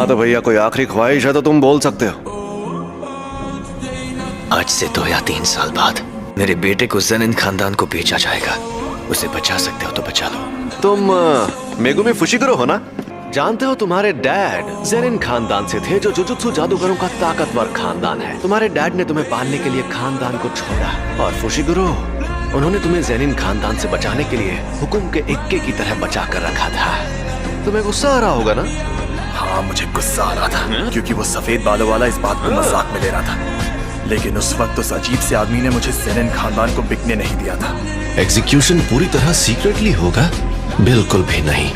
हाँ तो भैया कोई आखिरी ख्वाहिश है तो तुम बोल सकते हो। आज से 2 या 3 साल बाद मेरे बेटे को ज़ेनिन खानदान को बेचा जाएगा। उसे बचा सकते हो तो बचा लो। तुम मेगुमी फुशिगुरो हो ना? जानते हो तुम्हारे डैड ज़ेनिन खानदान से थे, जो जुजुत्सु जादूगरों का ताकतवर खानदान है। तुम्हारे डैड ने तुम्हें पालने के लिए खानदान को छोड़ा, और फुशिगुरो उन्होंने तुम्हें ज़ेनिन खानदान से बचाने के लिए हुकुम के इक्के की तरह बचा कर रखा था। तुम्हें गुस्सा आ रहा होगा ना? हाँ मुझे गुस्सा आ रहा था, क्योंकि वो सफेद बालों वाला इस बात को मजाक में ले रहा था। लेकिन उस वक्त उस अजीब से आदमी ने मुझे ज़ेनिन खानदान को बिकने नहीं दिया था। एग्जीक्यूशन पूरी तरह सीक्रेटली होगा? बिल्कुल भी नहीं।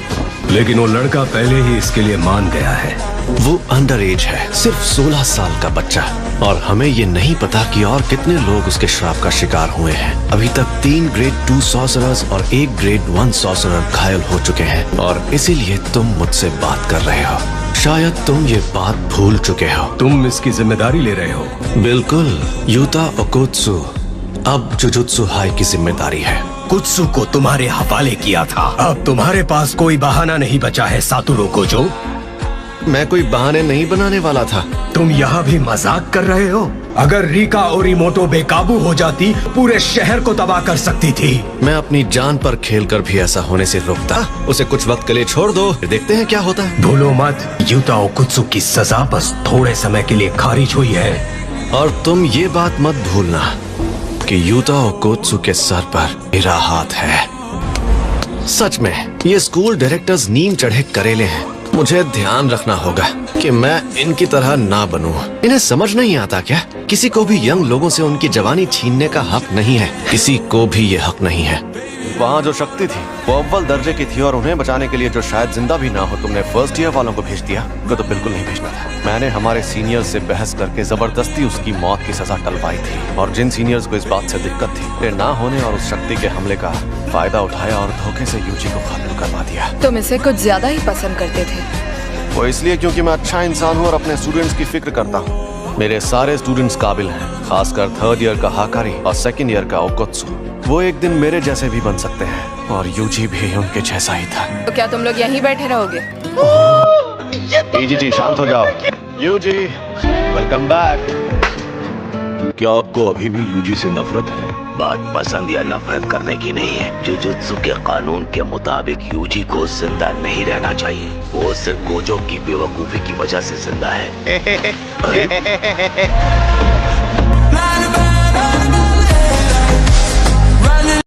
लेकिन वो लड़का पहले ही इसके लिए मान गया है। वो अंडर एज है, सिर्फ 16 साल का बच्चा, और हमें ये नहीं पता कि और कितने लोग उसके श्राप का शिकार हुए हैं। अभी तक 3 ग्रेड 2 सॉर्सरर्स और 1 ग्रेड 1 सॉर्सरर घायल हो चुके हैं, और इसीलिए तुम मुझसे बात कर रहे हो। शायद तुम ये बात भूल चुके हो। तुम इसकी जिम्मेदारी ले रहे हो? बिल्कुल, यूता ओकोत्सु अब जुजुत्सु हाई की जिम्मेदारी है। कुत्सु को तुम्हारे हवाले किया था। अब तुम्हारे पास कोई बहाना नहीं बचा है सातोरू कोजो। मैं कोई बहाने नहीं बनाने वाला था। तुम यहाँ भी मजाक कर रहे हो? अगर रिका ओरिमोटो बेकाबू हो जाती, पूरे शहर को तबाह कर सकती थी। मैं अपनी जान पर खेलकर भी ऐसा होने से रोकता। उसे कुछ वक्त के लिए छोड़ दो, देखते हैं क्या होता है। भूलो मत, यूता ओकुत्सु की सजा बस थोड़े समय के लिए खारिज हुई है। और तुम ये बात मत भूलना कि यूता ओकोत्सु के सर पर मेरा हाथ है। सच में ये स्कूल डायरेक्टर्स नीम चढ़े करेले हैं। मुझे ध्यान रखना होगा कि मैं इनकी तरह ना बनूं। इन्हें समझ नहीं आता क्या? किसी को भी यंग लोगों से उनकी जवानी छीनने का हक नहीं है। किसी को भी ये हक नहीं है। वहाँ जो शक्ति थी वो अव्वल दर्जे की थी, और उन्हें बचाने के लिए जो शायद जिंदा भी ना हो, तुमने फर्स्ट ईयर वालों को भेज दिया। को तो बिल्कुल नहीं भेजना था। मैंने हमारे सीनियर्स से बहस करके जबरदस्ती उसकी मौत की सजा टलवाई थी, और जिन सीनियर्स को इस बात से दिक्कत थी, वे ना होने और उस शक्ति के हमले का फायदा उठाया और धोखे से यूजी को खत्म करवा दिया। तुम इसे कुछ ज्यादा ही पसंद करते थे। वो इसलिए क्योंकि मैं अच्छा इंसान हूँ और अपने स्टूडेंट्स की फिक्र करता हूँ। मेरे सारे स्टूडेंट्स काबिल हैं, खासकर 3rd ईयर का हाकारी और 2nd ईयर का ओकोत्सु। वो एक दिन मेरे जैसे भी बन सकते हैं, और यूजी भी उनके जैसा ही था। तो क्या तुम लोग यहीं बैठे रहोगे? जी शांत हो जाओ। यूजी वेलकम बैक। क्या आपको अभी भी यूजी से नफरत है? बात पसंद या नफरत करने की नहीं है। जुजुत्सु के कानून के मुताबिक यूजी को जिंदा नहीं रहना चाहिए। वो सिर्फ गोजो की बेवकूफी की वजह से जिंदा है।